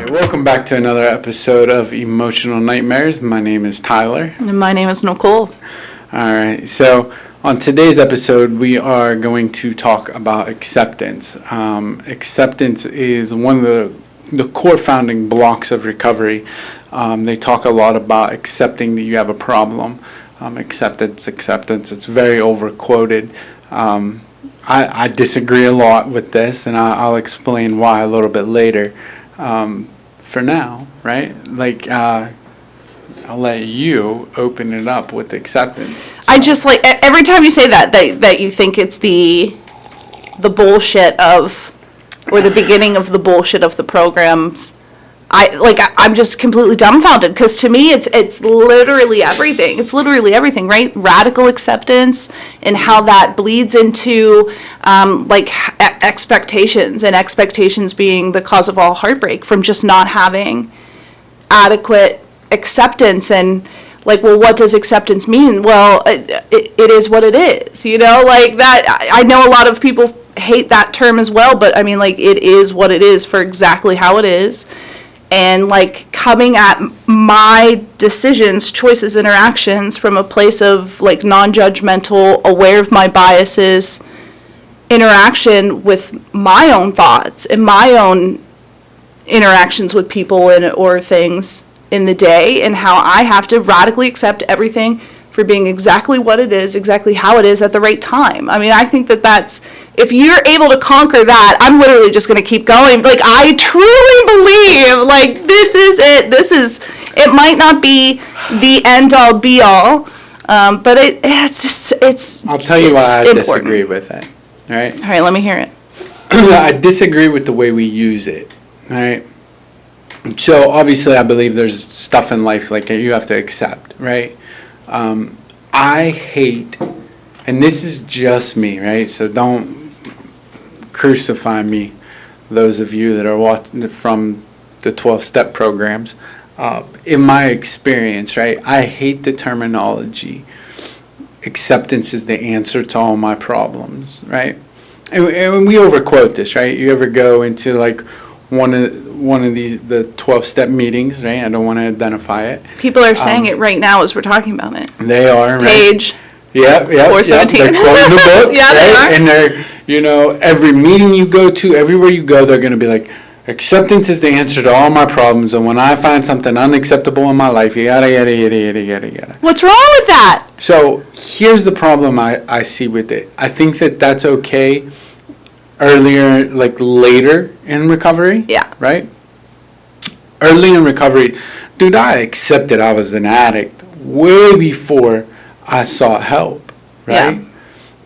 Welcome back to another episode of Emotional Nightmares. My name is Tyler. And my name is Nicole. Alright, so on today's episode we are going to talk about acceptance. Acceptance is one of the core founding blocks of recovery. They talk a lot about accepting that you have a problem. Acceptance, it's very overquoted. I disagree a lot with this, and I'll explain why a little bit later. For now, right? I'll let you open it up with acceptance. So. I just every time you say that you think it's the bullshit of, or the beginning of the bullshit of the programs. I'm just completely dumbfounded, because to me it's literally everything. It's literally everything, right? Radical acceptance and how that bleeds into expectations, and expectations being the cause of all heartbreak from just not having adequate acceptance. And well, what does acceptance mean? Well, it is what it is, that. I know a lot of people hate that term as well, but I mean, it is what it is for exactly how it is. And coming at my decisions, choices, interactions from a place of non-judgmental, aware of my biases, interaction with my own thoughts and my own interactions with people or things in the day, and how I have to radically accept everything for being exactly what it is, exactly how it is at the right time. I mean, I think that's, if you're able to conquer that, I'm literally just going to keep going. I truly believe, this is it. It might not be the end all be all, but it's I'll tell you why I disagree with it. All right, let me hear it. I disagree with the way we use it. All right. So obviously, I believe there's stuff in life you have to accept, right? I hate, and this is just me, right? So don't crucify me, those of you that are watching from the 12-step programs. In my experience, right, I hate the terminology. Acceptance is the answer to all my problems, right? And we overquote this, right? You ever go into one of these the 12-step meetings, right? I don't want to identify it. People are saying it right now as we're talking about it. They are, right? Page. Yep. 417. They're quoting the book, yeah, right? They are. And they're, every meeting you go to, everywhere you go, they're going to be acceptance is the answer to all my problems, and when I find something unacceptable in my life, yada, yada, yada, yada, yada, yada. What's wrong with that? So here's the problem I see with it. I think that's okay earlier, later in recovery. Yeah. Right? Early in recovery, dude, I accepted I was an addict way before I sought help, right? Yeah.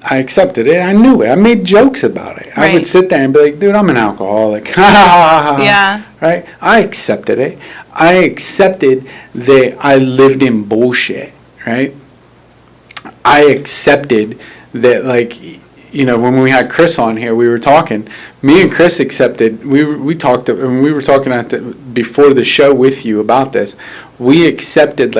I accepted it. I knew it. I made jokes about it. Right. I would sit there and be dude, I'm an alcoholic. Yeah. Right? I accepted it. I accepted that I lived in bullshit, right? I accepted that, when we had Chris on here, we were talking. Me and Chris accepted. We talked, and we were talking before the show with you about this. We accepted,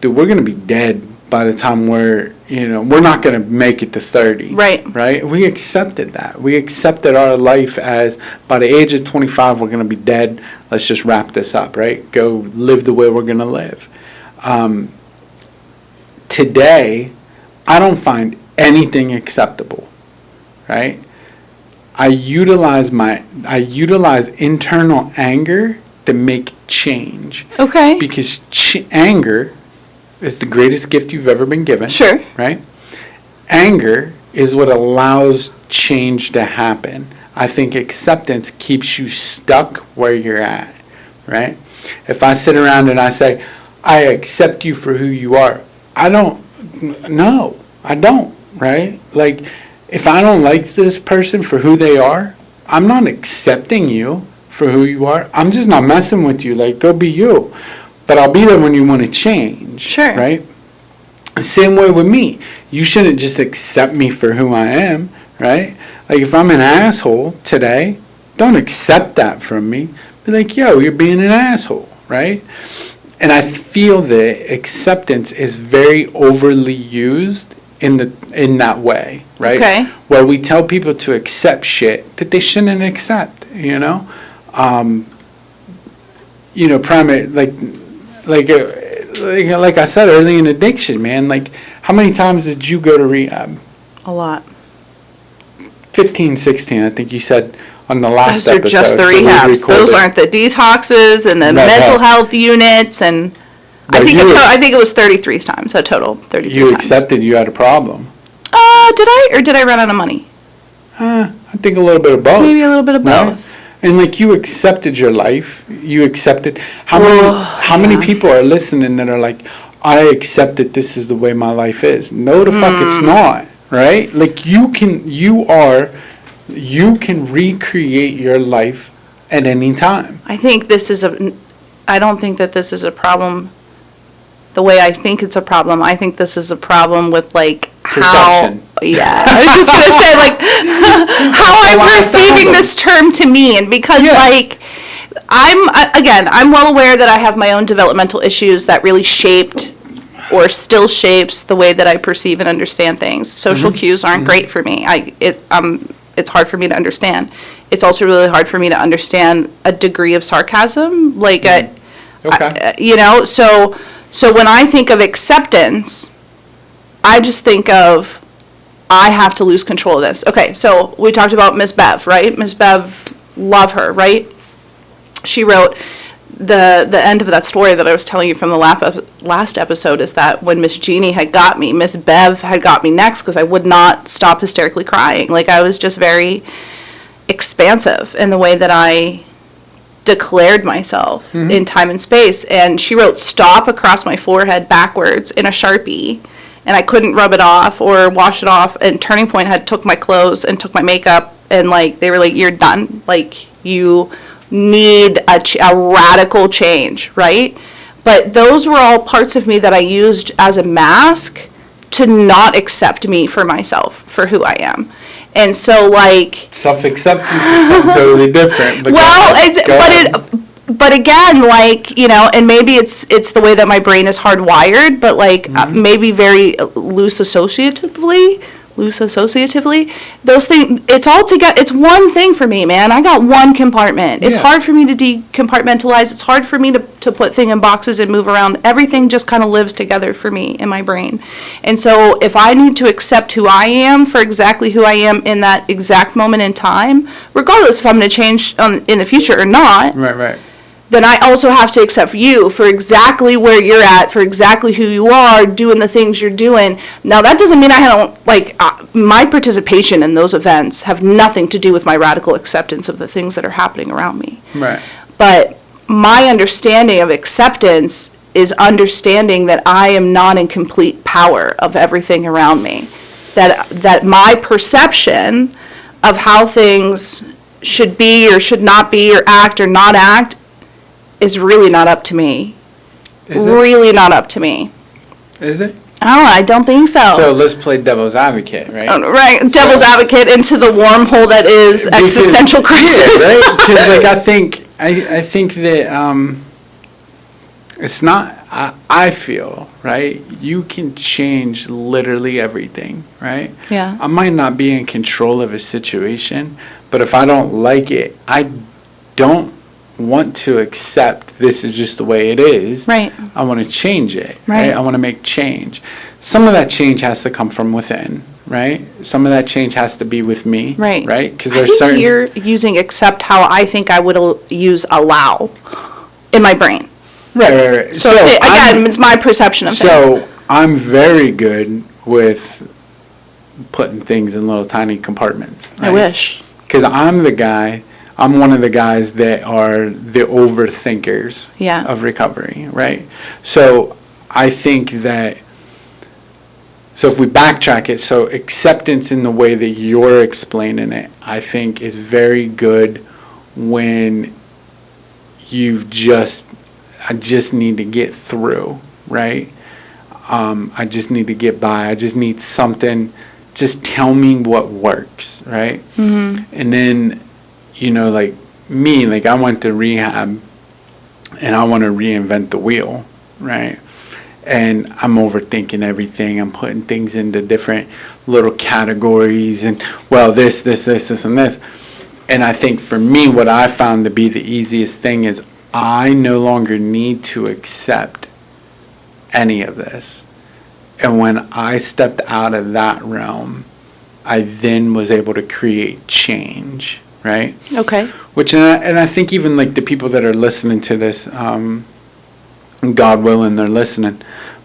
dude, we're gonna be dead by the time we're not gonna make it to 30. Right. Right. We accepted that. We accepted our life as by the age of 25, we're gonna be dead. Let's just wrap this up. Right. Go live the way we're gonna live. Today, I don't find anything acceptable. Right? I utilize internal anger to make change. Okay. Because anger is the greatest gift you've ever been given. Sure. Right? Anger is what allows change to happen. I think acceptance keeps you stuck where you're at. Right? If I sit around and I say, I accept you for who you are, I don't. Right? If I don't like this person for who they are, I'm not accepting you for who you are. I'm just not messing with you. Go be you. But I'll be there when you want to change. Sure. Right? Same way with me. You shouldn't just accept me for who I am. Right? If I'm an asshole today, don't accept that from me. Be yo, you're being an asshole. Right? And I feel that acceptance is very overly used in that way, right? Okay. Where we tell people to accept shit that they shouldn't accept, you know? Primary, like I said early in addiction, man, like, how many times did you go to rehab? A lot. 15, 16, I think you said on the last Those are episode. just the that we rehabs. Those recorded. aren't the detoxes and the mental health units. And No, I think it was 33 times, a total 33 You times. accepted you had a problem. Did I? Or did I run out of money? I think a little bit of both. Maybe a little bit of right? both. And like, you accepted your life. You accepted. How many people are listening that are like, I accept that this is the way my life is? No, the fuck it's not. Right? Like, you can recreate your life at any time. I don't think that this is a problem the way I think it's a problem. I think this is a problem with, like, Perception. Yeah. I was just going to say, like, how I'm perceiving this term to mean. Because, like, I'm well aware that I have my own developmental issues that really shaped or still shapes the way that I perceive and understand things. Social cues aren't great for me. It's hard for me to understand. It's also really hard for me to understand a degree of sarcasm. Like, so when I think of acceptance, I just think of, I have to lose control of this. Okay, so we talked about Miss Bev, right? Miss Bev, love her, right? She wrote, the end of that story that I was telling you from the last episode is that when Miss Jeannie had got me, Miss Bev had got me next because I would not stop hysterically crying. Like, I was just very expansive in the way that I declared myself in time and space. And she wrote stop across my forehead backwards in a Sharpie, and I couldn't rub it off or wash it off. And Turning Point had took my clothes and took my makeup, and like, they were like, you're done. Like, you need a radical change, right? But those were all parts of me that I used as a mask to not accept me for myself, for who I am. And so, like, self-acceptance is something totally different. But again, like, and maybe it's the way that my brain is hardwired, but like, maybe very loose associatively, those things, it's all together. It's one thing for me, man. I got one compartment. It's hard for me to decompartmentalize. It's hard for me to put things in boxes and move around. Everything just kind of lives together for me in my brain. And so if I need to accept who I am for exactly who I am in that exact moment in time, regardless if I'm going to change in the future or not, right, then I also have to accept you for exactly where you're at, for exactly who you are, doing the things you're doing. Now, that doesn't mean I don't, like, my participation in those events have nothing to do with my radical acceptance of the things that are happening around me. Right. But my understanding of acceptance is understanding that I am not in complete power of everything around me. That my perception of how things should be or should not be or act or not act is really not up to me. Really not up to me. Is it? I don't think so. So let's play devil's advocate, right? Right, devil's advocate into the wormhole that is existential crisis. Yeah, right? Because, like, I think that it's not. I feel, right. You can change literally everything, right? Yeah. I might not be in control of a situation, but if I don't like it, I don't want to accept this is just the way it is. Right. I want to change it. Right. I want to make change. Some of that change has to come from within, right? Some of that change has to be with me. Right. Right? Because I think you're using accept how I think I would use allow in my brain. Right. So again, it's my perception of things. So I'm very good with putting things in little tiny compartments. Right? I wish. Because I'm one of the guys that are the overthinkers of recovery, right? So I think that, so if we backtrack it, so acceptance in the way that you're explaining it, I think is very good when I just need to get through, right? I just need to get by. I just need something, just tell me what works, right? Mm-hmm. And then, like me, like I went to rehab and I want to reinvent the wheel, right? And I'm overthinking everything. I'm putting things into different little categories and, well, this, and this. And I think for me, what I found to be the easiest thing is I no longer need to accept any of this. And when I stepped out of that realm, I then was able to create change, right? Okay. Which, and I think even like the people that are listening to this, God willing, they're listening.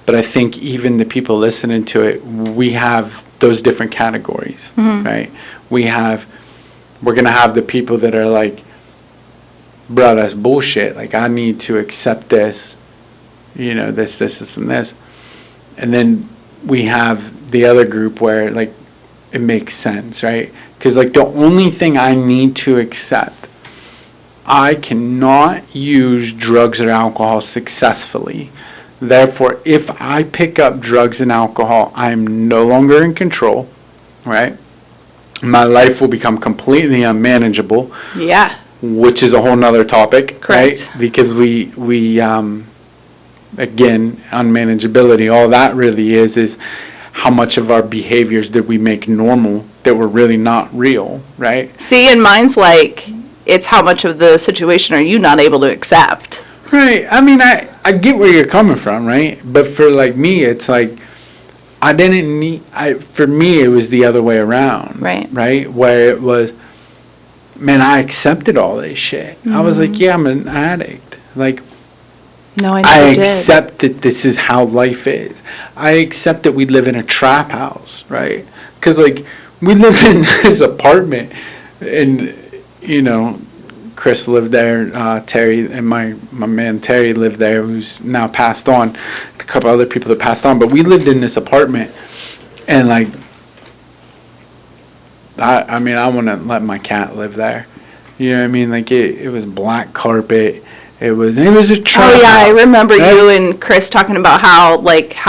But I think even the people listening to it, we have those different categories, right? We're going to have the people that are like, bro, that's bullshit. Like, I need to accept this, you know, this, and this. And then we have the other group where, like, it makes sense, right? Because, like, the only thing I need to accept, I cannot use drugs or alcohol successfully. Therefore, if I pick up drugs and alcohol, I'm no longer in control, right? My life will become completely unmanageable. Yeah. Which is a whole nother topic, Correct. right? Because we again, unmanageability, all that really is how much of our behaviors did we make normal that were really not real, right? See, and mine's like, it's how much of the situation are you not able to accept? Right. I mean, I get where you're coming from, right? But for like me, it's like for me, it was the other way around. Right. Right? Where it was, man, I accepted all this shit. I was like, yeah, I'm an addict. Like, No, I I never did. accept that this is how life is. I accept that we live in a trap house, right? Because, like, we live in this apartment, and, you know, Chris lived there, Terry, and my man Terry lived there, who's now passed on, a couple other people that passed on, but we lived in this apartment, and, like, I mean, I want to let my cat live there. You know what I mean? Like, it was black carpet. It was a trap Oh yeah, I house, remember right? you and Chris talking about how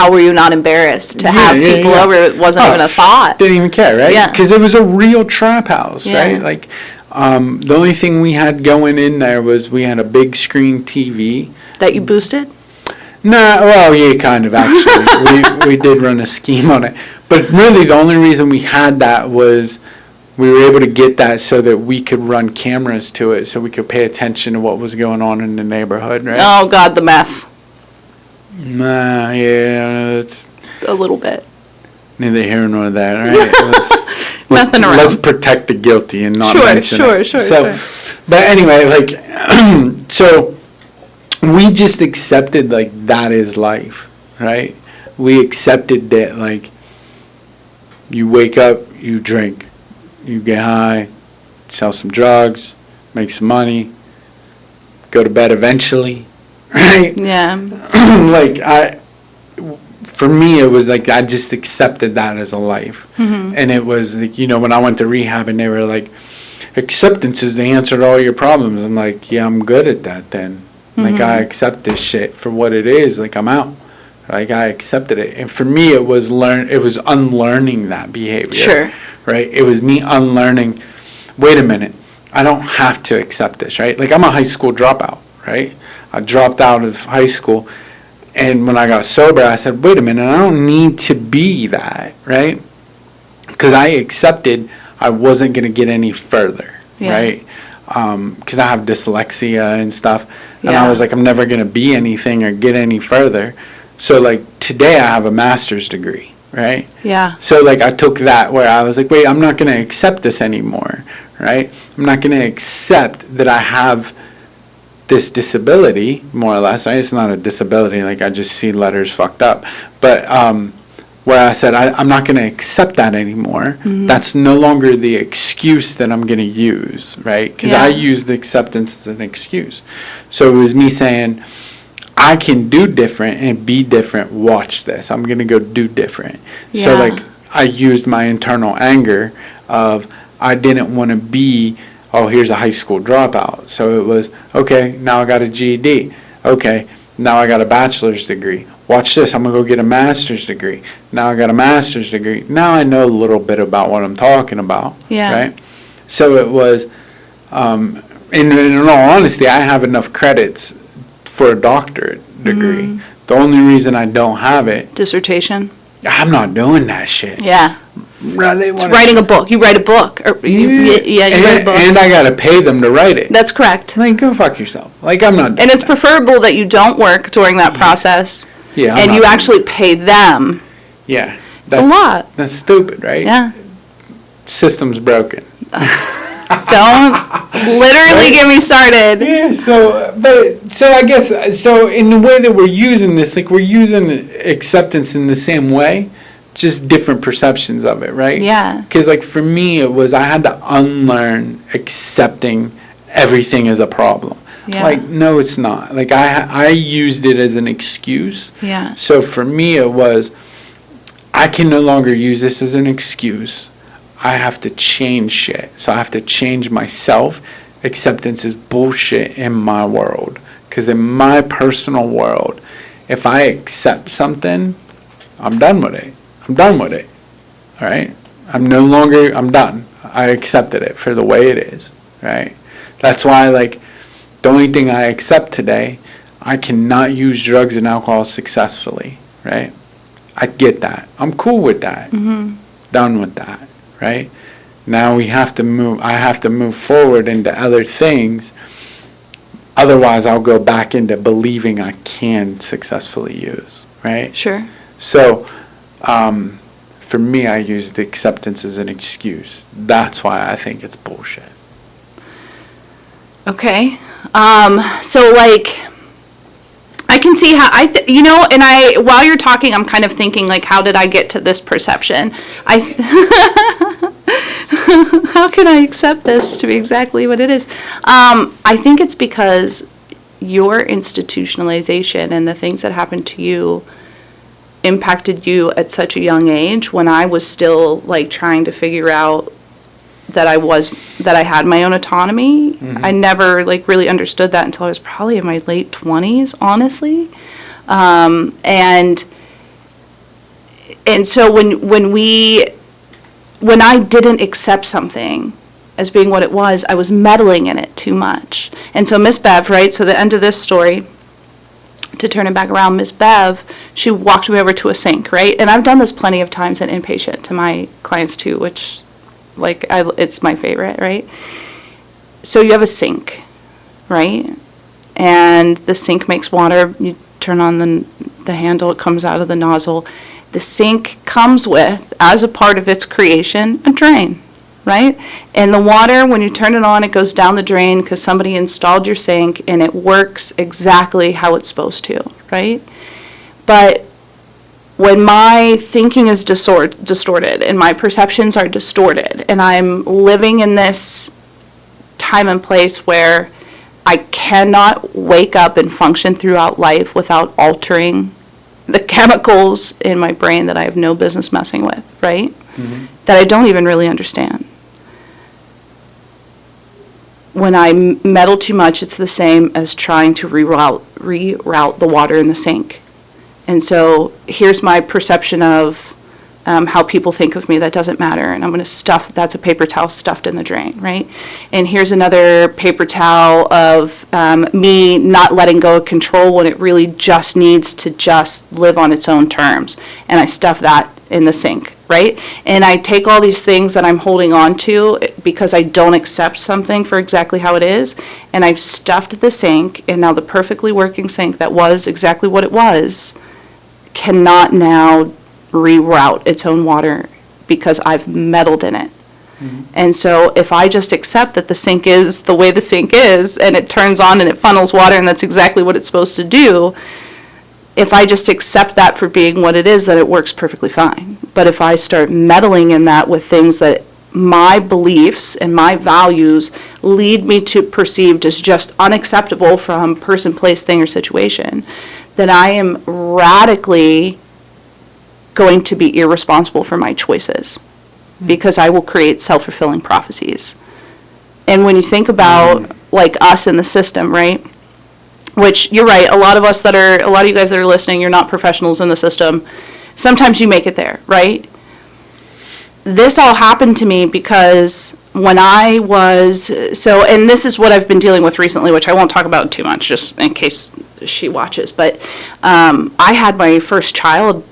were you not embarrassed to have people over? It wasn't even a thought. Didn't even care, right? Yeah. Because it was a real trap house, Yeah. right? Like, the only thing we had going in there was we had a big screen TV. That you boosted? Nah, well, yeah, kind of, actually. we did run a scheme on it. But really, the only reason we had that was we were able to get that so that we could run cameras to it, so we could pay attention to what was going on in the neighborhood, right? Oh God, the meth. Nah, yeah, it's A little bit. neither here nor there, right? Nothing around. Let's protect the guilty and not Sure, mention it. sure. But anyway, like, so we just accepted, like, that is life, right? We accepted that, like, you wake up, you drink, you get high, sell some drugs, make some money, go to bed eventually, right? Yeah. Like, for me, it was like I just accepted that as a life. And it was like, you know, when I went to rehab and they were like, acceptance is the answer to all your problems. I'm like, yeah, I'm good at that then. Like, I accept this shit for what it is. Like, I'm out. Like, I accepted it. And for me, it was unlearning that behavior. Sure. Right? It was me unlearning, wait a minute, I don't have to accept this, right? Like, I'm a high school dropout, right? I dropped out of high school, and when I got sober, I said, wait a minute, I don't need to be that, right? Because I accepted I wasn't going to get any further, right? Because I have dyslexia and stuff, and I was like, I'm never going to be anything or get any further. So, like, today I have a master's degree, right? Yeah. So, like, I took that where I was like, wait, I'm not going to accept this anymore, right? I'm not going to accept that I have this disability, more or less, right? It's not a disability, like, I just see letters fucked up. But where I said, I'm not going to accept that anymore. That's no longer the excuse that I'm going to use, right? Because I used used as an excuse. So it was me saying, I can do different and be different. Watch this. I'm going to go do different. Yeah. So, like, I used my internal anger of I didn't want to be, oh, here's a high school dropout. So it was, okay, now I got a GED. Okay, now I got a bachelor's degree. Watch this. I'm going to go get a master's degree. Now I got a master's degree. Now I know a little bit about what I'm talking about. Yeah. Right? So it was, in all honesty, I have enough credits for a doctorate degree The only reason I don't have it, Dissertation. I'm not doing that shit. Yeah. It's writing a book. You write a book. Or you write a book. And I gotta pay them to write it. That's correct. Like, go fuck yourself. Like, I'm not doing And it's that. preferable that you don't work during that process. Yeah. And you actually pay them. Yeah. It's a lot. That's stupid, right? Yeah. System's broken. Don't literally get me started. Yeah, so I guess, so in the way that we're using this, like, we're using acceptance in the same way, just different perceptions of it, right? Yeah. Because, like, for me, it was, I had to unlearn accepting everything as a problem. Yeah. Like, no, it's not. Like, I used it as an excuse. Yeah. So for me, it was, I can no longer use this as an excuse. I have to change shit. So I have to change myself. Acceptance is bullshit in my world. Because in my personal world, if I accept something, I'm done with it. I'm done with it. All right? I'm done. I accepted it for the way it is. Right? That's why, like, the only thing I accept today, I cannot use drugs and alcohol successfully. Right? I get that. I'm cool with that. Mm-hmm. Done with that. Right? Now I have to move forward into other things. Otherwise, I'll go back into believing I can successfully use. Right? Sure. So, for me, I use the acceptance as an excuse. That's why I think it's bullshit. Okay. So, like, I can see how and while you're talking, I'm kind of thinking, like, how did I get to this perception? How can I accept this to be exactly what it is? I think it's because your institutionalization and the things that happened to you impacted you at such a young age, when I was still, like, trying to figure out that I had my own autonomy. Mm-hmm. I never, like, really understood that until I was probably in my late 20s, honestly. And so when I didn't accept something as being what it was, I was meddling in it too much. And so Miss Bev, right, so the end of this story, to turn it back around, Miss Bev, she walked me over to a sink, right? And I've done this plenty of times in inpatient to my clients too, which, like, it's my favorite, right? So you have a sink, right? And the sink makes water. You turn on the handle, it comes out of the nozzle. The sink comes with, as a part of its creation, a drain, right? And the water, when you turn it on, it goes down the drain because somebody installed your sink, and it works exactly how it's supposed to, right? But when my thinking is distorted and my perceptions are distorted, and I'm living in this time and place where I cannot wake up and function throughout life without altering the chemicals in my brain that I have no business messing with, right? Mm-hmm. That I don't even really understand. When I meddle too much, it's the same as trying to reroute the water in the sink. And so here's my perception of how people think of me. That doesn't matter. And I'm going to that's a paper towel stuffed in the drain, right? And here's another paper towel of me not letting go of control when it really just needs to just live on its own terms. And I stuff that in the sink, right? And I take all these things that I'm holding on to because I don't accept something for exactly how it is, and I've stuffed the sink, and now the perfectly working sink that was exactly what it was cannot now reroute its own water because I've meddled in it. Mm-hmm. And so if I just accept that the sink is the way the sink is, and it turns on and it funnels water, and that's exactly what it's supposed to do, if I just accept that for being what it is, then it works perfectly fine. But if I start meddling in that with things that my beliefs and my values lead me to perceived as just unacceptable from person, place, thing, or situation, then I am radically going to be irresponsible for my choices, because I will create self-fulfilling prophecies. And when you think about, like, us in the system, right? Which, you're right, a lot of you guys that are listening, you're not professionals in the system. Sometimes you make it there, right? This all happened to me because when I was, and this is what I've been dealing with recently, which I won't talk about too much, just in case she watches. But I had my first child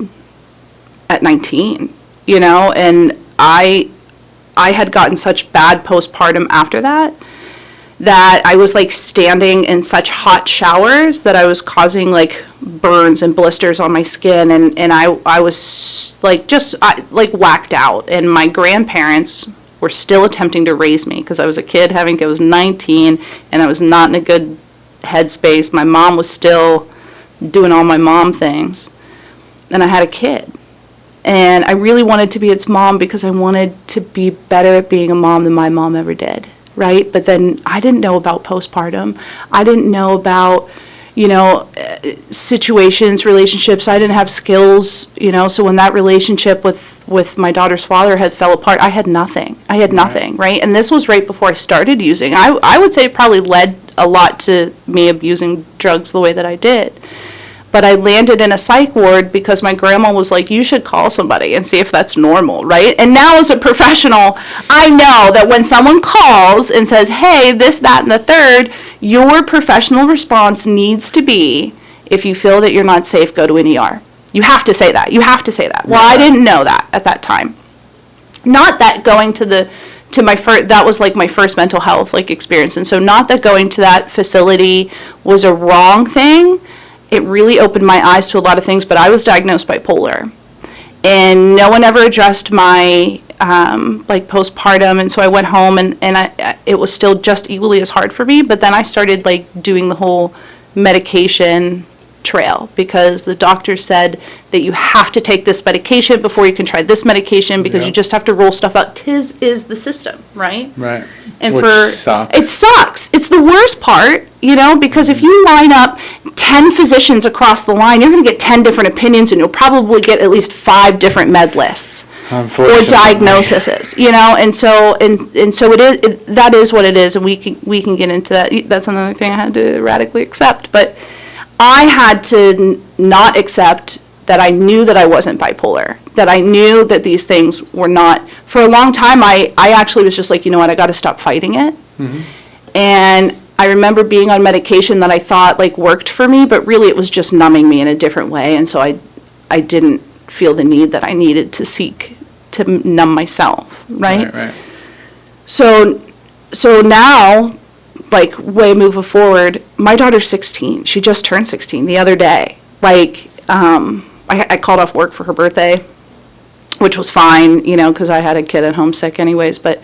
at 19, and I had gotten such bad postpartum after that I was like standing in such hot showers that I was causing like burns and blisters on my skin, and I was like whacked out, and my grandparents were still attempting to raise me because I was a kid. I was 19 and I was not in a good headspace. My mom was still doing all my mom things, and I had a kid. And I really wanted to be its mom because I wanted to be better at being a mom than my mom ever did, right? But then I didn't know about postpartum. I didn't know about, situations, relationships. I didn't have skills, so when that relationship with my daughter's father had fell apart, I had nothing. Right? And this was right before I started using. I would say it probably led a lot to me abusing drugs the way that I did. But I landed in a psych ward because my grandma was like, you should call somebody and see if that's normal, right? And now as a professional, I know that when someone calls and says, hey, this, that, and the third, your professional response needs to be, if you feel that you're not safe, go to an ER. You have to say that. Well, I didn't know that at that time. Not that going that was like my first mental health experience. And so not that going to that facility was a wrong thing. It really opened my eyes to a lot of things, but I was diagnosed bipolar. And no one ever addressed my postpartum, and so I went home, and it was still just equally as hard for me, but then I started doing the whole medication trail because the doctor said that you have to take this medication before you can try this medication because you just have to roll stuff out. 'Tis is the system, right? Right. And Which sucks. It sucks. It's the worst part, because if you line up 10 physicians across the line, you're going to get 10 different opinions, and you'll probably get at least 5 different med lists or diagnoses, and so that is what it is, and we can get into that. That's another thing I had to radically accept, but I had to not accept that I knew that I wasn't bipolar, that I knew that these things were not. For a long time, I actually was just like, what, I got to stop fighting it. Mm-hmm. And I remember being on medication that I thought worked for me, but really it was just numbing me in a different way. And so I didn't feel the need that I needed to seek to numb myself, right? Right. So now, way moving forward, my daughter's 16. She just turned 16 the other day. I called off work for her birthday, which was fine, because I had a kid at home sick anyways. But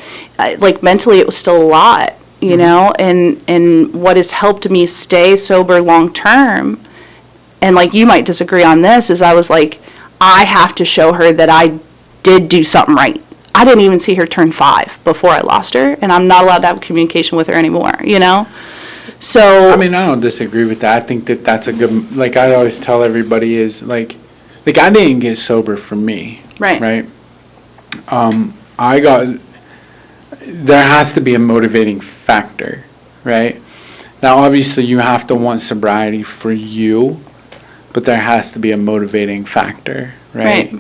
mentally, it was still a lot, and what has helped me stay sober long term, and you might disagree on this, is I was I have to show her that I did do something right. I didn't even see her turn 5 before I lost her, and I'm not allowed to have communication with her anymore, So I mean, I don't disagree with that. I think that that's a good, I always tell everybody is I didn't get sober for me. Right. There has to be a motivating factor, right? Now, obviously, you have to want sobriety for you, but there has to be a motivating factor, right?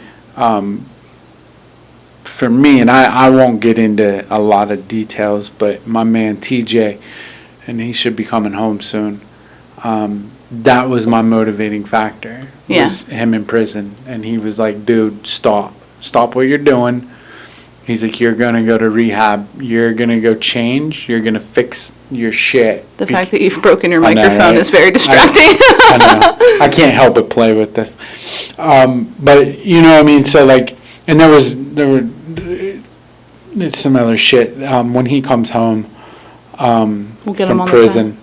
For me, and I won't get into a lot of details, but my man TJ, and he should be coming home soon, that was my motivating factor, was him in prison. And he was like, dude, stop what you're doing. He's like, you're going to go to rehab, you're going to go change, you're going to fix your shit. The fact that you've broken your microphone is very distracting. I know. I can't help but play with this. But, you know what I mean? So, and there were some other shit. When he comes home from prison,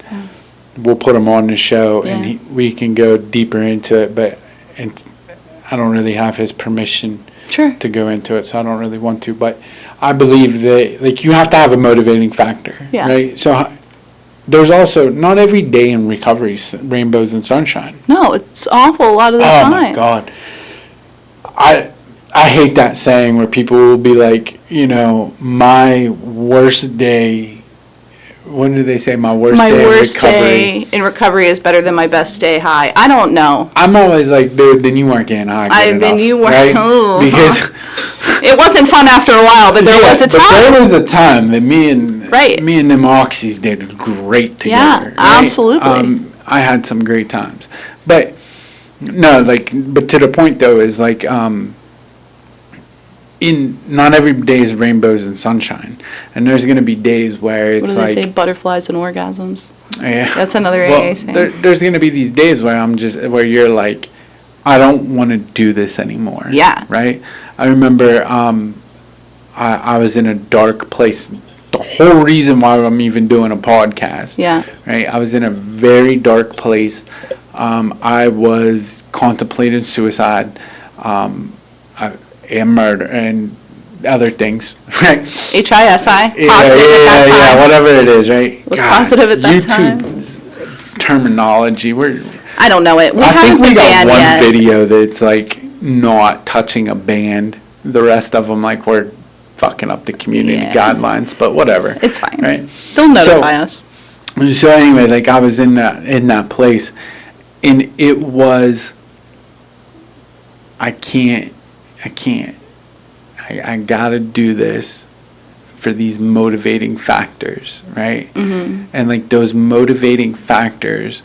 we'll put him on the show, and we can go deeper into it, but I don't really have his permission to go into it, so I don't really want to. But I believe that you have to have a motivating factor, right? So there's also, not every day in recovery is rainbows and sunshine. No, it's awful a lot of the time. Oh my God. I hate that saying where people will be like, my worst day. When do they say my worst day in recovery? My worst day in recovery is better than my best day high. I don't know. I'm always like, dude, then you weren't getting high. Then you weren't. Right? Because it wasn't fun after a while, but there was a time. But there was a time that me and them oxys did great together. Yeah, right? Absolutely. I had some great times. But no, like, but to the point though is like, in not every day is rainbows and sunshine, and there's gonna be days where What it's do they like say? Butterflies and orgasms. yeah, That's another well, AA saying. there's gonna be these days where you're like, I don't want to do this anymore. Yeah. Right. I remember I was in a dark place. The whole reason why I'm even doing a podcast. Yeah. Right. I was in a very dark place. I was contemplating suicide, and murder and other things. Right. HISI. Yeah, Positive at that time. yeah, whatever it is. Right. Was positive at that time. YouTube's terminology. I don't know it. We I haven't think we been got banned one yet. video that's like not touching a band. The rest of them, like, we're fucking up the community Yeah. guidelines, but whatever. It's fine. Right? They'll notify us. So anyway, like, I was in that place, and it was, I gotta do this for these motivating factors, right? Mm-hmm. And like those motivating factors,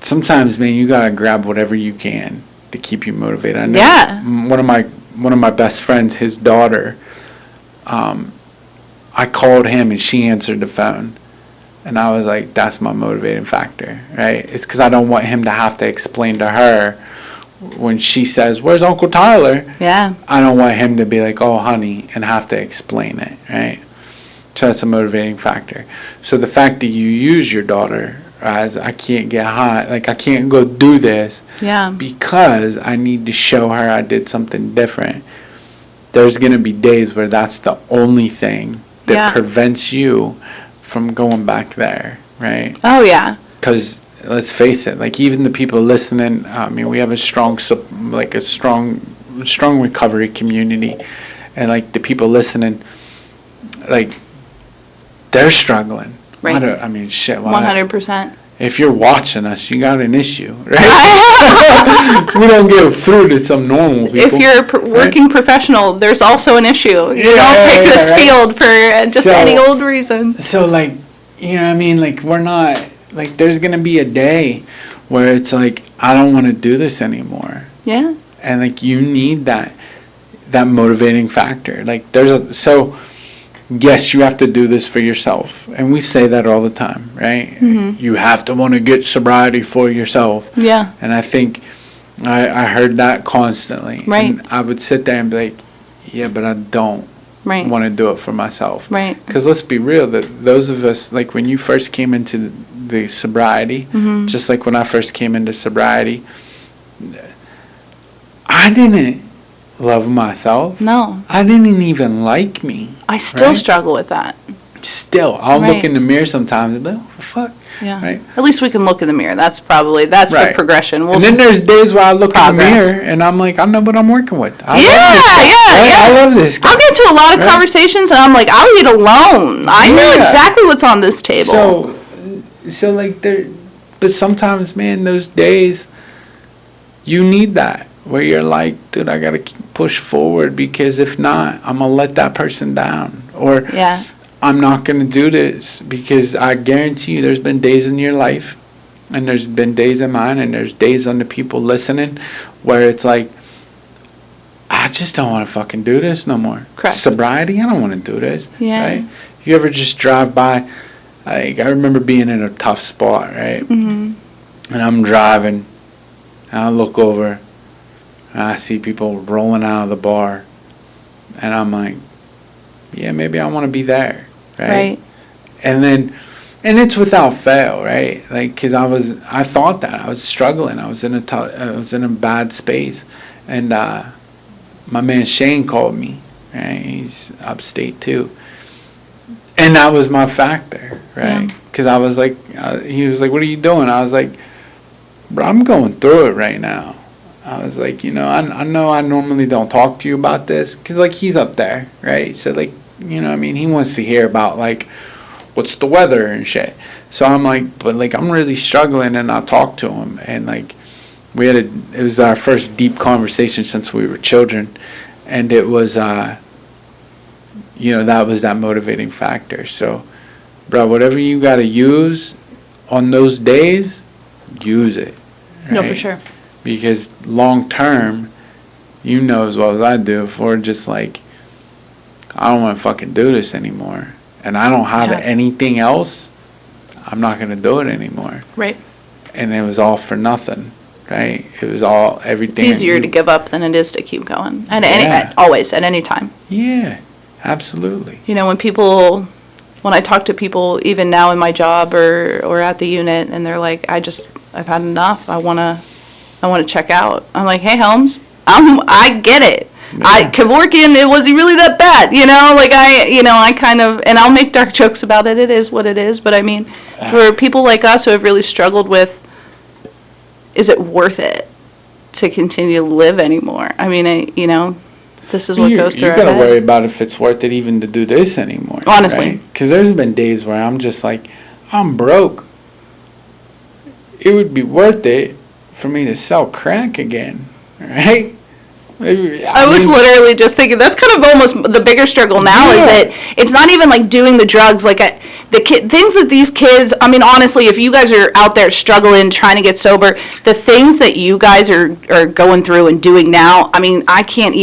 sometimes, man, you gotta grab whatever you can to keep you motivated. I know Yeah. one of my best friends, his daughter, I called him and she answered the phone, and I was like, that's my motivating factor, right? It's because I don't want him to have to explain to her when she says, where's Uncle Tyler? Yeah. I don't want him to be like, oh, honey, and have to explain it, right? So that's a motivating factor. So the fact that you use your daughter as, I can't get high, like, I can't go do this Yeah. because I need to show her I did something different. There's going to be days where that's the only thing that Yeah. prevents you from going back there, right? Oh, yeah. Because let's face it, like, even the people listening, I mean, we have a strong recovery community, and like the people listening, like, they're struggling. Right. I mean, shit. 100%. If you're watching us, you got an issue, right? We don't get through to some normal people. If you're a working professional, there's also an issue. You don't pick this right? field for just any old reason. So, like, you know what I mean? Like, we're not, like, there's going to be a day where it's like, I don't want to do this anymore. Yeah. And, like, you need that motivating factor. Like, yes, you have to do this for yourself. And we say that all the time, right? Mm-hmm. You have to want to get sobriety for yourself. Yeah. And I think I heard that constantly. Right. And I would sit there and be like, yeah, but I don't Right. want to do it for myself. Right. Because let's be real, that those of us, like, when you first came into the sobriety, Mm-hmm. just like when I first came into sobriety, I didn't love myself. No. I didn't even like me. I still right? struggle with that. Still, I'll Right. look in the mirror sometimes and be like, oh, fuck. Yeah. Right. At least we can look in the mirror. That's the Right. progression. And then there's days where I look in the Progress. mirror and I'm like, I know what I'm working with. I love Yeah, this guy, yeah, right? yeah. I love this guy. I'll get to a lot of Right. conversations and I'm like, I'll eat alone. I know Yeah. exactly what's on this table. So like but sometimes, man, those days, you need that where you're like, dude, I gotta push forward, because if not, I'm gonna let that person down, or Yeah. I'm not gonna do this, because I guarantee you, there's been days in your life, and there's been days in mine, and there's days on the people listening, where it's like, I just don't want to fucking do this no more. Correct. Sobriety, I don't want to do this. Yeah. Right? You ever just drive by? Like, I remember being in a tough spot, right? Mm-hmm. And I'm driving, and I look over, and I see people rolling out of the bar, and I'm like, yeah, maybe I want to be there, right? And it's without fail, right? Like, because I thought that I was struggling, I was in a bad space, and my man Shane called me, right? He's upstate too. And that was my factor, right? Because I was like, he was like, what are you doing? I was like, bro, I'm going through it right now. I was like, you know, I know I normally don't talk to you about this, because, like, he's up there, right? So, like, you know what I mean? He wants to hear about, like, what's the weather and shit. So I'm like, but, like, I'm really struggling, and I talked to him. And, like, it was our first deep conversation since we were children. And it was, you know, that was that motivating factor. So, bro, whatever you got to use on those days, use it. Right? No, for sure. Because long term, you know as well as I do, if we're just like, I don't want to fucking do this anymore, and I don't have anything else, I'm not going to do it anymore. Right. And it was all for nothing, right? It was all, everything. It's easier to give up than it is to keep going. And always, at any time. Yeah, absolutely. You know, when I talk to people, even now in my job or at the unit, and they're like, I've had enough. I want to check out. I'm like, hey, Helms, I get it. Yeah. Kevorkian, was he really that bad? You know, like I kind of, and I'll make dark jokes about it. It is what it is. But I mean, for people like us who have really struggled with, is it worth it to continue to live anymore? I mean, this is what goes through our head. You got to worry about if it's worth it even to do this anymore. Honestly. Because there's been days where I'm just like, I'm broke. It would be worth it for me to sell crack again, right? I was literally just thinking that's kind of almost the bigger struggle now. Is it's not even like doing the drugs, like things that these kids, I mean, honestly, if you guys are out there struggling, trying to get sober, the things that you guys are going through and doing now, I mean, I can't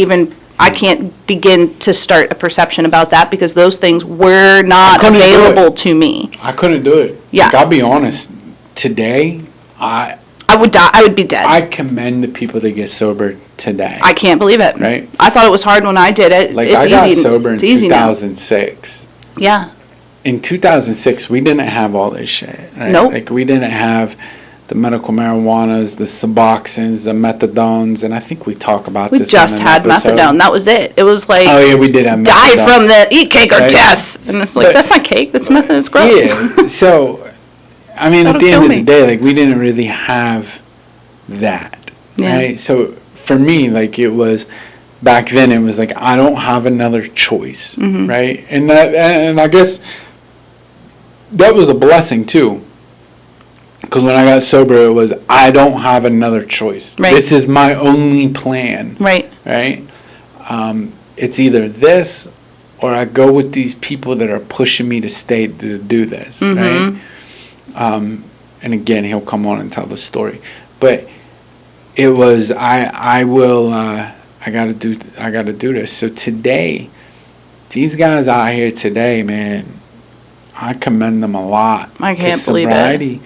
begin to start a perception about that, because those things were not available to me. I couldn't do it. Yeah. Like, I'll be honest, today, I would die. I would be dead. I commend the people that get sober today. I can't believe it. Right? I thought it was hard when I did it. Like, it's I got easy. sober in 2006. Now. Yeah. In 2006, we didn't have all this shit. Right? Nope. Like, we didn't have the medical marijuanas, the Suboxones, the methadones, and I think we talk about this. We just had methadone. That was it. It was like, oh yeah, we did have methadone. Die from the eat cake or death. And it's like, that's not cake. That's methadone. It's gross. Yeah. So, I mean, at the end of the day, like, we didn't really have that, right? So for me, like, it was back then, it was like, I don't have another choice, right? And I guess that was a blessing too, because when I got sober, it was, I don't have another choice. Right. This is my only plan. Right. Right. It's either this, or I go with these people that are pushing me to stay to do this. Right. And again, he'll come on and tell the story, but it was, I gotta do this. So today, these guys out here today, man, I commend them a lot. I can't believe it.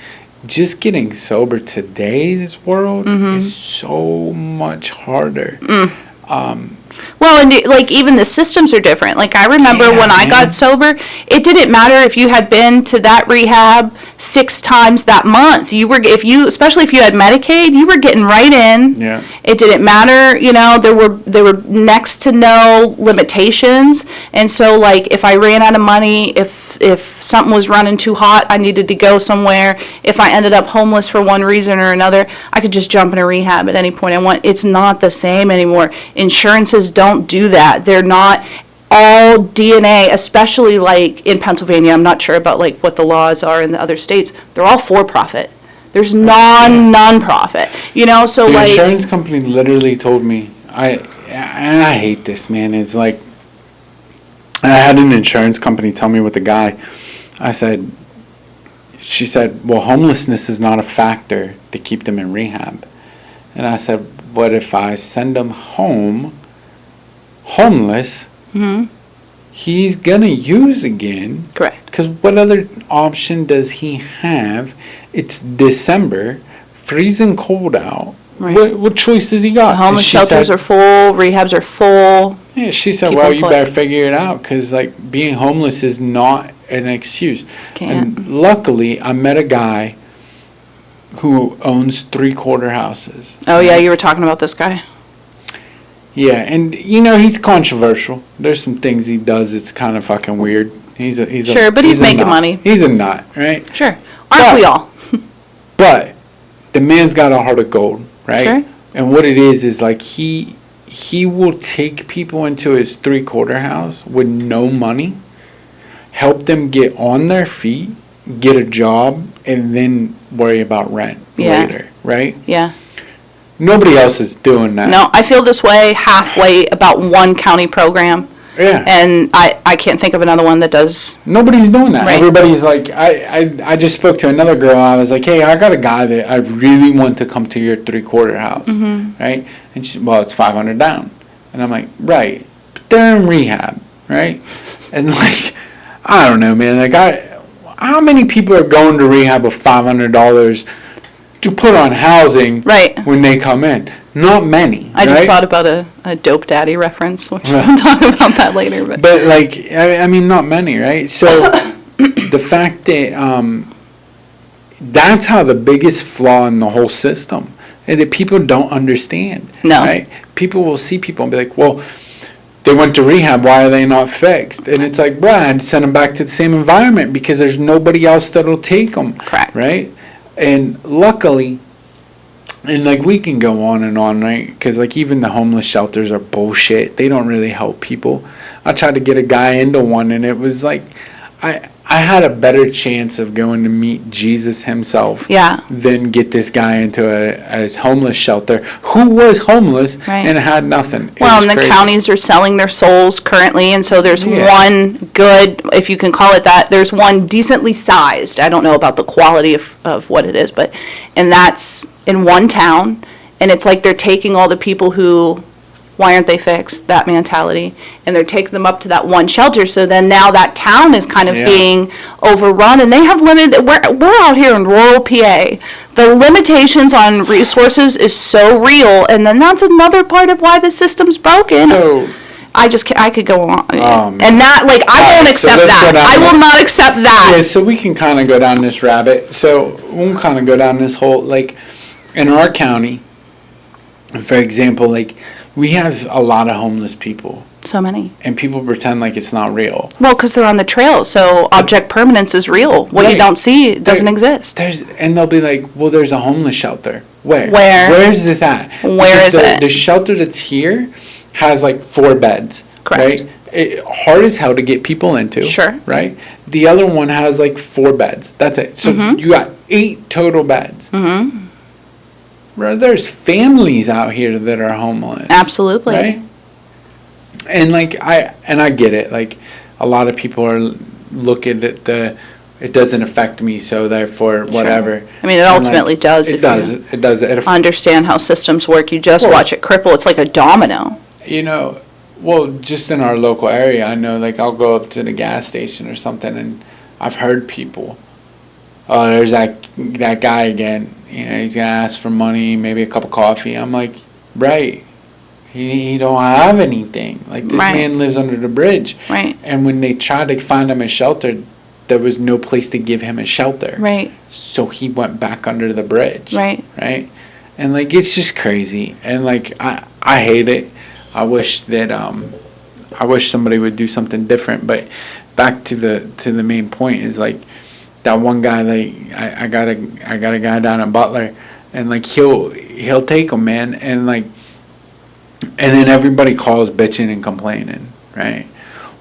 Just getting sober today's world is so much harder. Well, and like, even the systems are different. Like, I remember when I got sober, it didn't matter if you had been to that rehab 6 times that month. Especially if you had Medicaid, you were getting right in. Yeah. It didn't matter, there were next to no limitations. And so, like, if I ran out of money, if something was running too hot, I needed to go somewhere. If I ended up homeless for one reason or another, I could just jump in a rehab at any point I want. It's not the same anymore. Insurances don't do that. They're not all DNA, especially like in Pennsylvania. I'm not sure about like what the laws are in the other states. They're all for profit. There's non-profit. So the like, insurance company literally told me, I hate this, man. It's like, I had an insurance company tell me with the guy. She said, well, homelessness is not a factor to keep them in rehab. And I said, but if I send them home homeless, he's going to use again. Correct. Because what other option does he have? It's December, freezing cold out. Right. What choice does he got? The homeless shelters are full, rehabs are full. Yeah, she said, well, you better figure it out, because like, being homeless is not an excuse. Can't. And luckily, I met a guy who owns 3-quarter houses. Oh, yeah, you were talking about this guy. Yeah, and he's controversial. There's some things he does that's kind of fucking weird. But he's making money. He's a nut, right? Sure. Aren't we all? But the man's got a heart of gold, right? Sure. And what it is like, he will take people into his 3-quarter house with no money, help them get on their feet, get a job, and then worry about rent later, right? Yeah. Nobody else is doing that. No, I feel this way halfway about one county program. Yeah. And I can't think of another one that does. Nobody's doing that. Right. Everybody's like, I just spoke to another girl. I was like, hey, I got a guy that I really want to come to your 3/4 house, right? And she, well, it's 500 down. And I'm like, right, but they're in rehab, right? And like, I don't know, man. Like, how many people are going to rehab with $500 to put on housing Right. when they come in? Not many. I just right? thought about a Dope Daddy reference, which we'll talk about that later. But like, I mean, not many, right? So the fact that that's how the biggest flaw in the whole system, and that people don't understand. No. Right? People will see people and be like, well, they went to rehab, why are they not fixed? And it's like, bruh, I'd send them back to the same environment because there's nobody else that'll take them. Correct. Right? And luckily, and like we can go on and on, right? Because like even the homeless shelters are bullshit. They don't really help people. I tried to get a guy into one, and it was like I had a better chance of going to meet Jesus himself than get this guy into a homeless shelter who was homeless and had nothing. Well, and the counties are selling their souls currently, and so there's one good, if you can call it that, there's one decently sized, I don't know about the quality of what it is, but, and that's in one town, and it's like they're taking all the people who, why aren't they fixed, that mentality, and they're taking them up to that one shelter, so then now that town is kind of being overrun, and they have limited, we're out here in rural PA, the limitations on resources is so real, and then that's another part of why the system's broken. So, I could go on, and that, like, I won't accept that. I will not accept that. Yeah, so we can kind of go down this rabbit. So we'll kind of go down this whole, like, in our county, for example, like, we have a lot of homeless people. So many. And people pretend like it's not real. Well, because they're on the trail, so object permanence is real. What you don't see doesn't exist. And they'll be like, well, there's a homeless shelter. Where? Where's this at? Where is it? The shelter that's here has like 4 beds. Correct. Right? Hard as hell to get people into. Sure. Right? The other one has like 4 beds. That's it. So you got 8 total beds. Mm-hmm. Bro, there's families out here that are homeless. Absolutely. Right? And like I get it. Like a lot of people are looking at it doesn't affect me, so therefore whatever. Sure. I mean, it ultimately does. It does. It does. Understand how systems work. You just watch it cripple. It's like a domino. You know, well, just in our local area, I know. Like I'll go up to the gas station or something, and I've heard people. Oh, there's that guy again. You know, he's gonna ask for money, maybe a cup of coffee. I'm like, right. He don't have anything. Like this man lives under the bridge. Right. And when they tried to find him a shelter, there was no place to give him a shelter. Right. So he went back under the bridge. Right. Right. And like it's just crazy. And like I hate it. I wish that I wish somebody would do something different. But back to the main point is like that one guy. Like I got a guy down in Butler, and like he'll take him, man, and like. And then everybody calls bitching and complaining, right?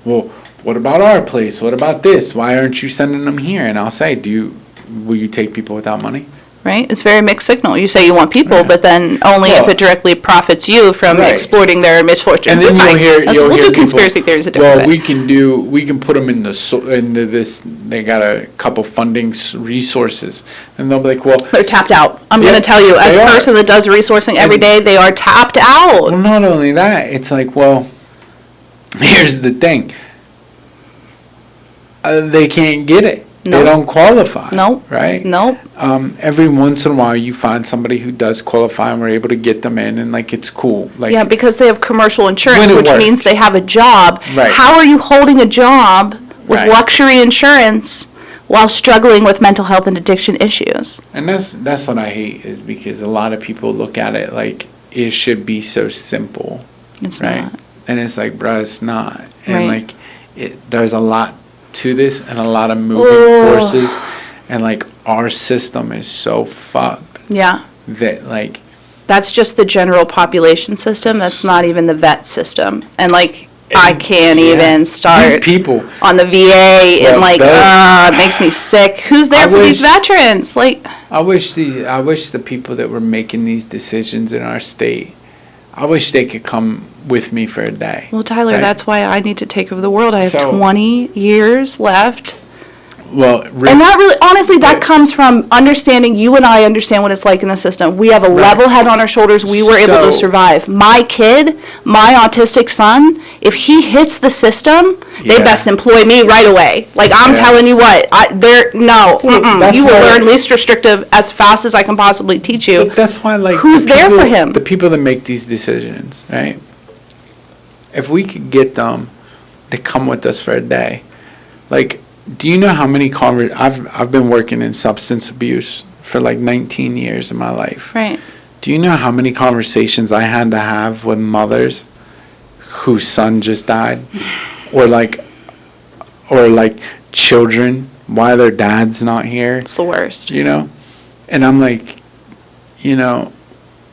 Well, what about our place? What about this? Why aren't you sending them here? And I'll say, will you take people without money? Right? It's very mixed signal. You say you want people, but then only if it directly profits you from exploiting their misfortunes. And then you'll hear do conspiracy theories a way. different Well, we can put them into this. They got a couple funding resources, and they'll be like, well, they're tapped out. I'm going to tell you, as a person that does resourcing every day, they are tapped out. Well, not only that, it's like, well, here's the thing. They can't get it. Nope. They don't qualify. Nope. Right? Nope. Every once in a while, you find somebody who does qualify, and we're able to get them in, and like it's cool. Like because they have commercial insurance, which means they have a job. Right. How are you holding a job with luxury insurance while struggling with mental health and addiction issues? And that's what I hate, is because a lot of people look at it like it should be so simple. It's right? not. And it's like, bro, it's not. And like there's a lot to this and a lot of moving forces, and like our system is so fucked that like that's just the general population system. That's not even the vet system. And like I can't even start these people on the VA, and like it makes me sick. Who's there for these veterans? Like I wish the people that were making these decisions in our state I wish they could come with me for a day. Well, Tyler, right? that's why I need to take over the world. I have So- 20 years left. Well, And that really, honestly, that comes from understanding, you and I understand what it's like in the system. We have a level head on our shoulders. We were able to So- survive. My kid, my autistic son, if he hits the system, they Yeah. best employ me right away. Like, I'm Yeah. telling you what, that's you will why- learn least restrictive as fast as I can possibly teach you. But that's why, like, Who's there for him? The people that make these decisions, right? If we could get them to come with us for a day, like, do you know how many I've been working in substance abuse for like 19 years of my life. Right. Do you know how many conversations I had to have with mothers whose son just died, or like children why their dad's not here? It's the worst. You know, and I'm like, you know,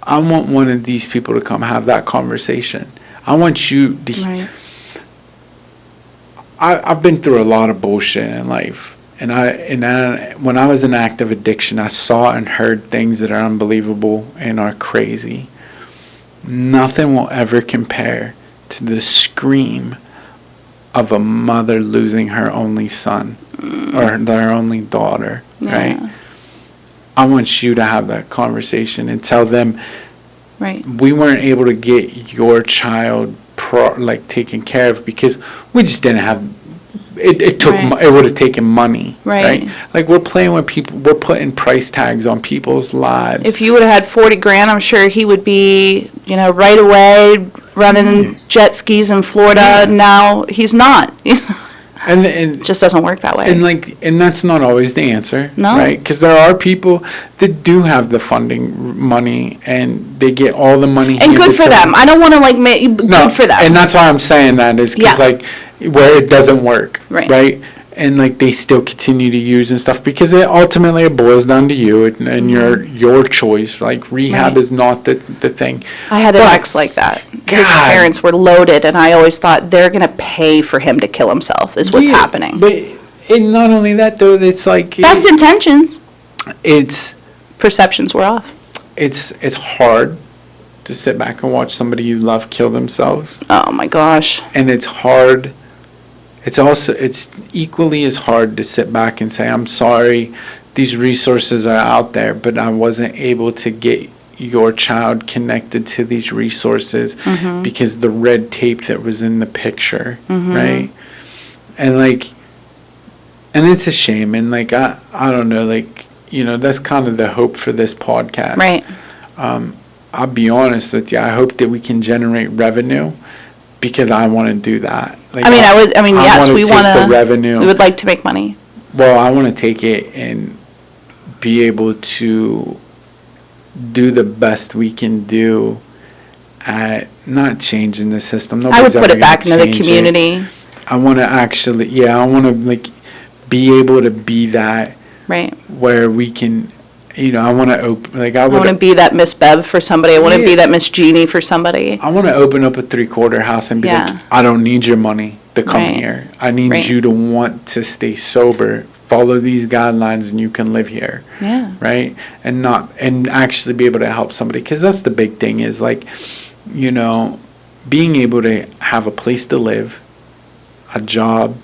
I want one of these people to come have that conversation. I want you to. Right. I've been through a lot of bullshit in life, and when I was in active addiction, I saw and heard things that are unbelievable and are crazy. Nothing will ever compare to the scream of a mother losing her only son or their only daughter, right? I want you to have that conversation and tell them, Right. we weren't able to get your child taken care of because we just didn't have it took Right. it would have taken money, Right. Like, we're playing with people, we're putting price tags on people's lives. If you would have had 40 grand, I'm sure he would be, right away running jet skis in Florida. Yeah. Now he's not. and It just doesn't work that way. and that's not always the answer, No. right? Because there are people that do have the funding money and they get all the money and good handed for to them. I don't want to good for them. And that's why I'm saying that is because Yeah. where it doesn't work, Right. And they still continue to use and stuff because it ultimately boils down to you and your choice. Like rehab Right. is not the thing. I had an But- ex like that. His God. parents were loaded, and I always thought they're going to pay for him to kill himself, is what's Yeah, happening. But and not only that though, it's like Best intentions. it's Perceptions were off. it's hard to sit back and watch somebody you love kill themselves. Oh my gosh. And it's hard. It's equally as hard to sit back and say, I'm sorry, these resources are out there, but I wasn't able to get your child connected to these resources because the red tape that was in the picture, right? And and it's a shame. And I don't know, that's kind of the hope for this podcast. Right. I'll be honest with you. I hope that we can generate revenue because I want to do that. Yes, we want the revenue. We would like to make money. Well, I want to take it and be able to do the best we can do at not changing the system. I would Nobody's put ever it back gonna into the change community. it. I want to actually, I want to be able to be that Right. where we can, I want to open, I want to be that Miss Bev for somebody. I want to be that Miss Jeannie for somebody. I want to open up a 3/4 house and be like, I don't need your money to come Right. here. I need Right. you to want to stay sober, follow these guidelines, and you can live here. Yeah. Right? And actually be able to help somebody. Because that's the big thing is being able to have a place to live, a job,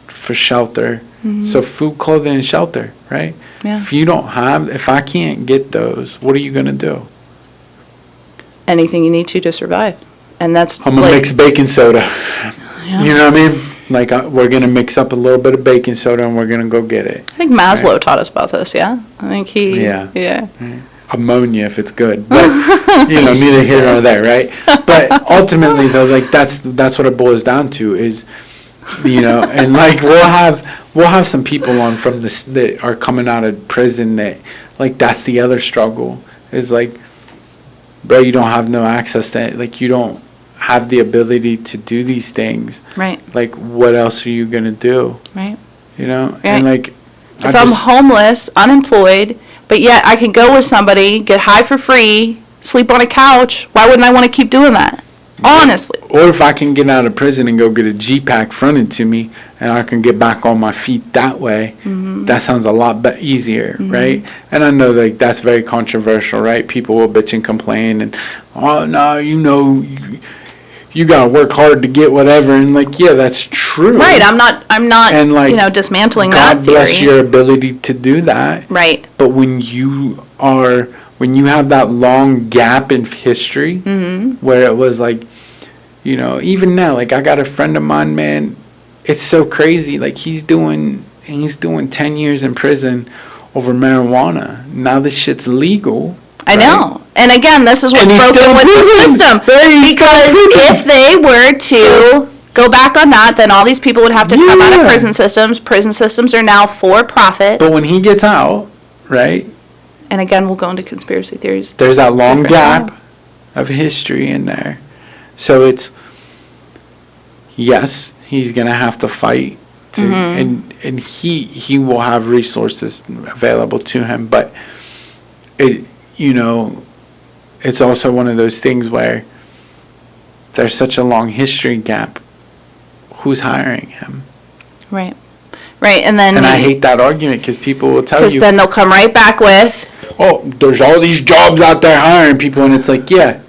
for shelter. So food, clothing, and shelter, right? Yeah. If I can't get those, what are you going to do? Anything you need to survive. And that's I'm going to mix baking soda. Yeah. You know what I mean? We're going to mix up a little bit of baking soda and we're going to go get it. I think Maslow taught us about this, yeah? I think he... Yeah. Ammonia if it's good. But, neither here nor there, right? But ultimately, though, that's what it boils down to is, and we'll have some people on from this that are coming out of prison that, that's the other struggle is bro, you don't have no access to it. You don't have the ability to do these things. Right. What else are you going to do? Right. And if I'm homeless, unemployed, but yet I can go with somebody, get high for free, sleep on a couch, why wouldn't I want to keep doing that? Honestly. Or if I can get out of prison and go get a G-Pack fronted to me and I can get back on my feet that way, that sounds a lot easier, right? And I know like that's very controversial, right? People will bitch and complain and, oh, no, you gotta work hard to get whatever, and like, yeah, that's true. Right, I'm not, And like, dismantling God that theory. bless your ability to do that. Right. But when you have that long gap in history, where it was like, even now, like I got a friend of mine, man, it's so crazy. Like he's doing 10 years in prison over marijuana. Now this shit's legal. I know. And again, this is what's And he's broken still in with the prison. system. Because if they were to go back on that, then all these people would have to come out of Yeah. prison systems. Prison systems are now for profit. But when he gets out, right, And again, we'll go into conspiracy theories. there's that long Different gap now. of history in there. So it's, yes, he's gonna have to fight to, and he will have resources available to him, but it's also one of those things where there's such a long history gap. Who's hiring him? Right. Right, and then... And I hate that argument because people will tell you... Because then they'll come right back with... Oh, there's all these jobs out there hiring people, and it's like, yeah,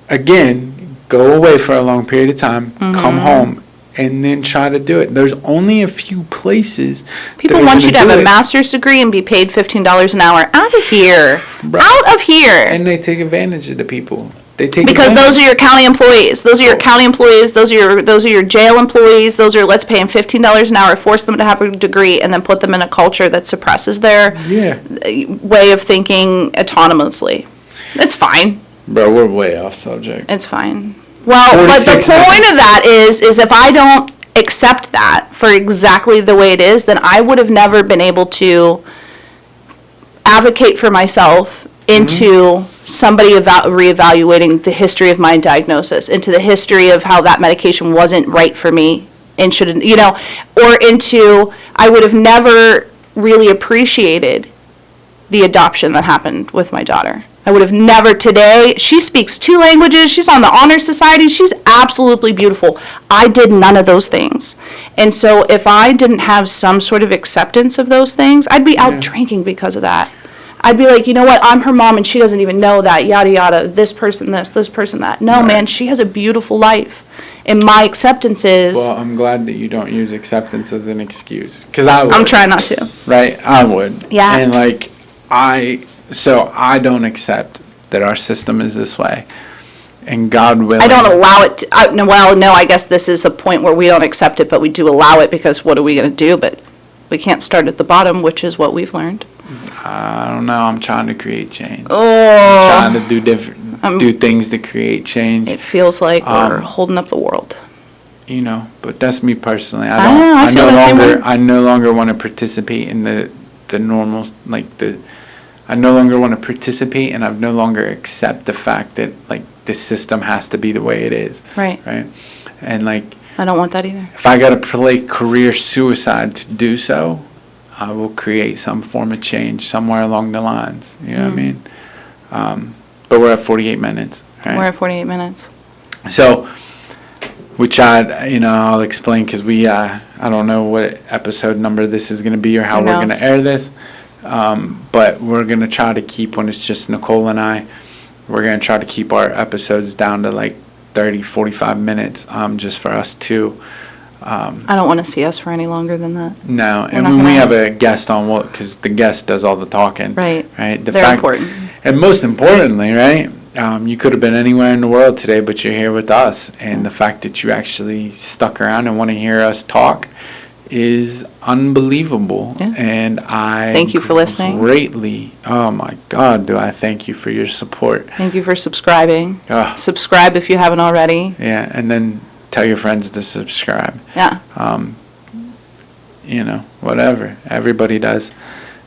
again, go away for a long period of time, come home, and then try to do it. There's only a few places. People want you to have a master's degree and be paid $15 an hour. Out of here. Right. Out of here. And they take advantage of the people. They take Because advantage. those are your county employees. Those are your county employees. Those are your jail employees. Those are, let's pay them $15 an hour, force them to have a degree, and then put them in a culture that suppresses their way of thinking autonomously. It's fine. Bro, we're way off subject. It's fine. Well, but the point of that is if I don't accept that for exactly the way it is, then I would have never been able to advocate for myself into somebody reevaluating the history of my diagnosis, into the history of how that medication wasn't right for me and shouldn't, or into, I would have never really appreciated the adoption that happened with my daughter. I would have never today. She speaks 2 languages. She's on the Honor Society. She's absolutely beautiful. I did none of those things. And so if I didn't have some sort of acceptance of those things, I'd be out drinking because of that. I'd be like, you know what, I'm her mom and she doesn't even know that, yada, yada, this person that. No, man, she has a beautiful life. And my acceptance is... Well, I'm glad that you don't use acceptance as an excuse. Because I would. I'm trying not to. Right? I would. Yeah. And like, So I don't accept that our system is this way. And God willing... I don't allow it to... I guess this is the point where we don't accept it, but we do allow it because what are we going to do? But we can't start at the bottom, which is what we've learned. I don't know. I'm trying to create change. Oh. I'm trying to do things to create change. It feels like we're holding up the world. But that's me personally. I no longer want to participate in the normal, I no longer want to participate, and I've no longer accept the fact that the system has to be the way it is. Right. Right. And I don't want that either. if I got to play career suicide to do so, I will create some form of change somewhere along the lines. You know what I mean? But we're at 48 minutes. Right? We're at 48 minutes. So, which I'll explain because I don't know what episode number this is going to be or how we're going to air this. But we're going to try to keep, when it's just Nicole and I, we're going to try to keep our episodes down to 30, 45 minutes, just for us to. I don't want to see us for any longer than that. No, and when we have a guest on, because the guest does all the talking. Right. Right. They're important. And most importantly, right, you could have been anywhere in the world today, but you're here with us. And the fact that you actually stuck around and want to hear us talk is unbelievable. Yeah. And I thank you for listening. Greatly. Oh my God, do I thank you for your support. Thank you for subscribing. Subscribe if you haven't already. Yeah, and then tell your friends to subscribe. Yeah. Whatever. Everybody does.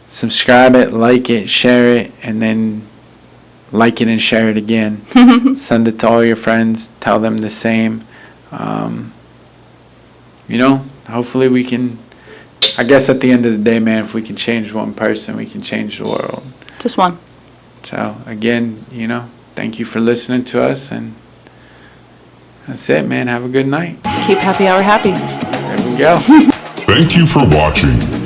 Subscribe it, like it, share it, and then like it and share it again. Send it to all your friends. Tell them the same. Hopefully we can, I guess at the end of the day, man, if we can change one person, we can change the world. Just one. So, again, thank you for listening to us, and That's it, man. Have a good night. Keep happy hour happy. There we go. Thank you for watching.